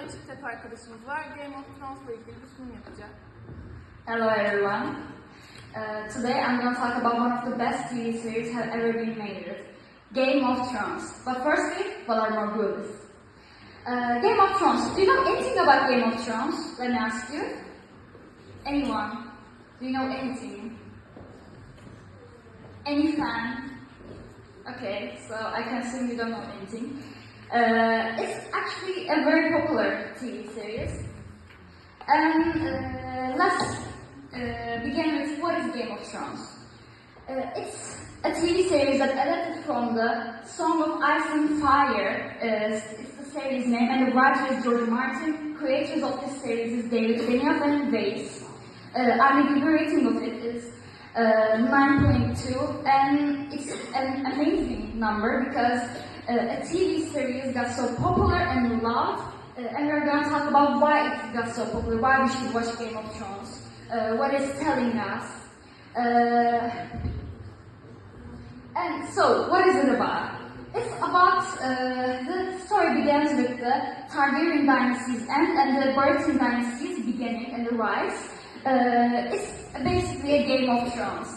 Açıktepe arkadaşımız var. Game of Thrones'la ilgili bir sunum yapacak. Hello everyone. Today I'm going to talk about one of the best TV series have ever been made, Game of Thrones. But firstly, what are more good? Game of Thrones. Do you know anything about Game of Thrones? Let me ask you. Anyone? Do you know anything? Any fan? Okay, so I can assume you don't know anything. It's actually a very popular TV series. And let's begin with what is Game of Thrones. It's a TV series that adapted from the Song of Ice and Fire. It's the series name, and the writer is George Martin. Creators of this series is David Benioff and Weiss. IMDb rating of it is 9.2, and it's an amazing number because a TV series got so popular and loved, and we're going to talk about why it got so popular, why we should watch Game of Thrones, what it's telling us. And so, what is it about? It's about, the story begins with the Targaryen dynasty's end and the Baratheon dynasty's beginning and the rise. It's basically a Game of Thrones.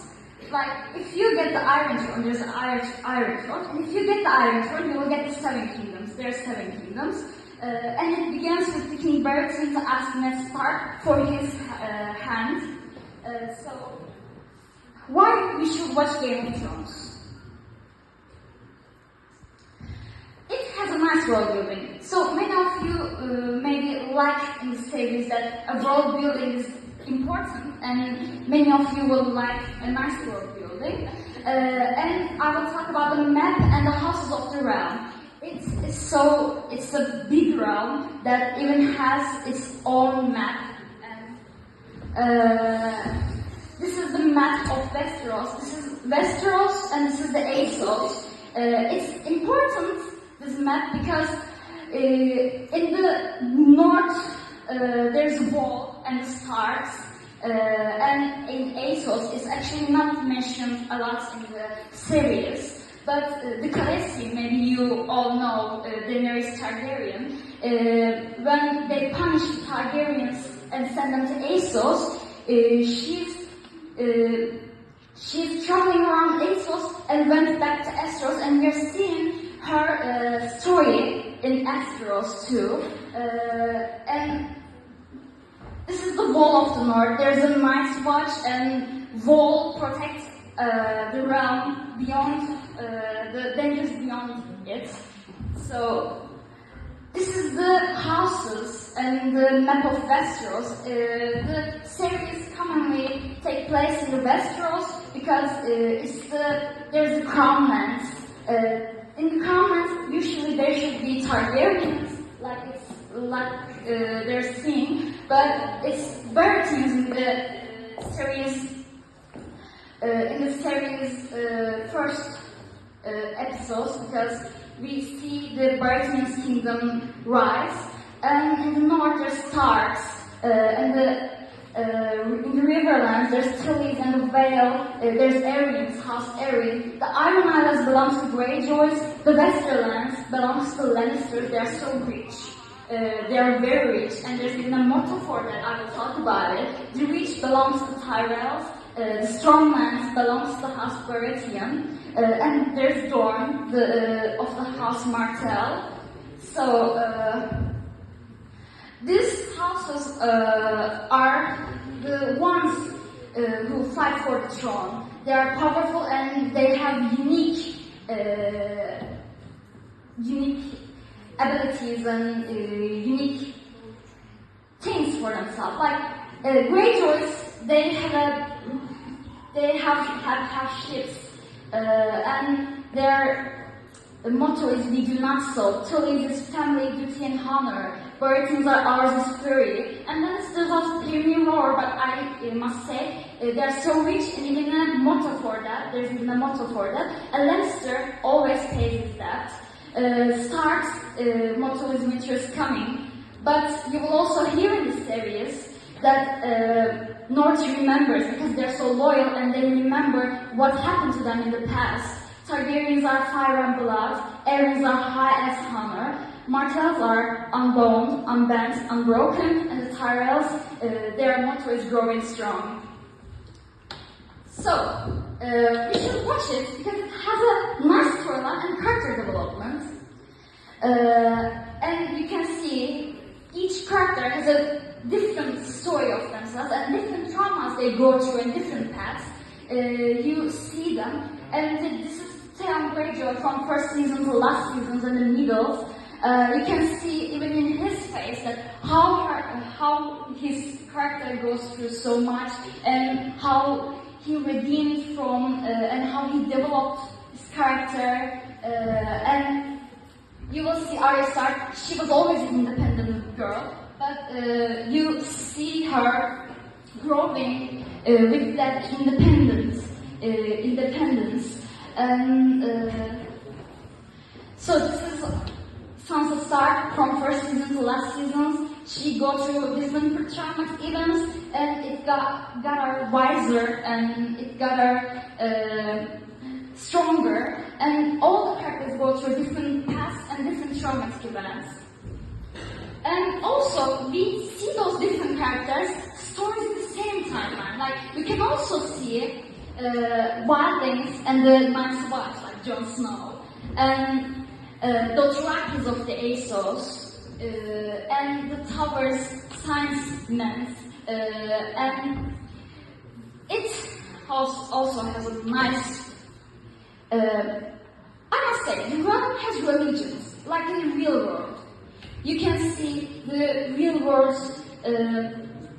Like, if you get the Iron Throne, there's an Iron Throne, and if you get the Iron Throne, you will get the Seven Kingdoms. There are 7 kingdoms. And it begins with the King Baratheon to ask Ned Stark for his hand. So, why we should watch Game of Thrones? It has a nice world building. So many of you maybe like in the series that a world building is important, and many of you will like a nice world building. And I will talk about the map and the houses of the realm. It's a big realm that even has its own map. And this is the map of Westeros. This is Westeros, and this is the Essos. It's important, this map, because in the north there's a wall and the stars, and in Essos it's actually not mentioned a lot in the series, but the Khaleesi, maybe you all know Daenerys Targaryen, when they punish the Targaryens and send them to Essos, she's traveling around Essos and went back to Essos, and we're seeing her story in Essos too. And this is the wall of the north. There's a Night's Watch, and wall protects the realm beyond the dangers beyond it. So this is the houses and the map of Westeros. The series commonly take place in the Westeros because there's the crown lands. In the crown lands, usually there should be Targaryens, like they're seeing, but it's Baratheons in the series first episodes, because we see the Baratheon's kingdom rise, and in the north there's Starks, and in the Riverlands there's Tilly's and the Vale, there's Arryn's, House Arryn. The Iron Islands belongs to Greyjoys, the Westerlands belongs to Lannisters. They are so rich. They are very rich, and there's even a motto for that. I will talk about it. The rich belongs to Tyrells, the strong lands belongs to the House Baratheon, and there's Dorne, of the House Martell. So these houses are the ones who fight for the throne. They are powerful, and they have unique abilities and unique things for themselves. Like Greyjoys, they have ships, and their motto is "We do not sow." Tully's is family, duty, and honor. Baratheons are ours is fury. And then there's also Pyrenean roar, but I must say they're so rich, and even a motto for that. There's even a motto for that. A Lannister always pays his debt. Stark's motto is "Winter is coming," but you will also hear in the series that North remembers, because they're so loyal and they remember what happened to them in the past. Targaryens are fire and blood, Arryns are high as honor, martels are unbound, unbent, unbroken, and the tyrells, their motto is growing strong. So, we should watch it because it has a nice storyline and character development. And you can see each character has a different story of themselves and different traumas they go through in different paths. You see them, and this is Taeyang Greyjoy from first season to last seasons and the middle. You can see even in his face that how his character goes through so much and how he redeemed from and how he developed his character. And you will see Arya Stark. She was always an independent girl, but you see her growing with that independence. And so this is Sansa Stark from first season to last season. She goes through different traumatic events, and it got her wiser, and it got her stronger. And all the characters go through different paths and different traumatic events. And also, we see those different characters' stories at the same timeline. Like, we can also see wildlings and the Night's Watch, like Jon Snow, and the Dothraki of the Asos, and the Tower's science men, and it also has a nice, I must say, the world has religions, like in the real world. You can see the real world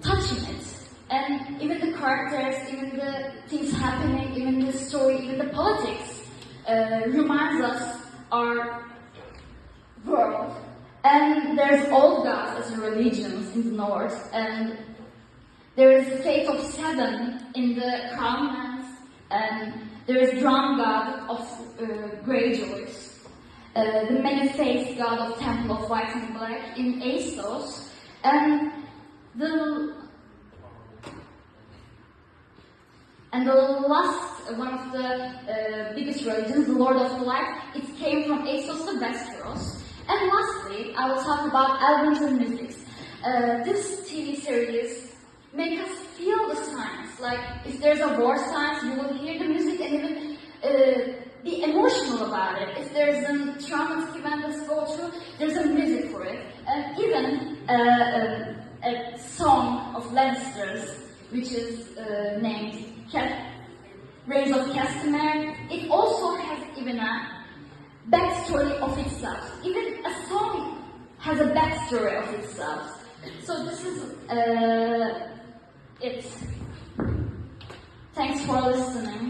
touching it. And even the characters, even the things happening, even the story, even the politics reminds us our world. And there's old gods as religions in the north, and there is the fate of seven in the Crownlands, and there is drum god of Greyjoys, the many-faced god of Temple of White and Black in Asos, and the last one of the biggest religions, the Lord of the Light, it came from Asos to Westeros. And lastly, I will talk about albums and music. This TV series makes us feel the signs. Like, if there's a war sign, you will hear the music and even be emotional about it. If there's a traumatic event that's go through, there's a music for it. And even a song of Lannisters, which is named Reigns of Castamere, it also has even a backstory of itself. Even a song has a backstory of itself. So this is it. Thanks for listening.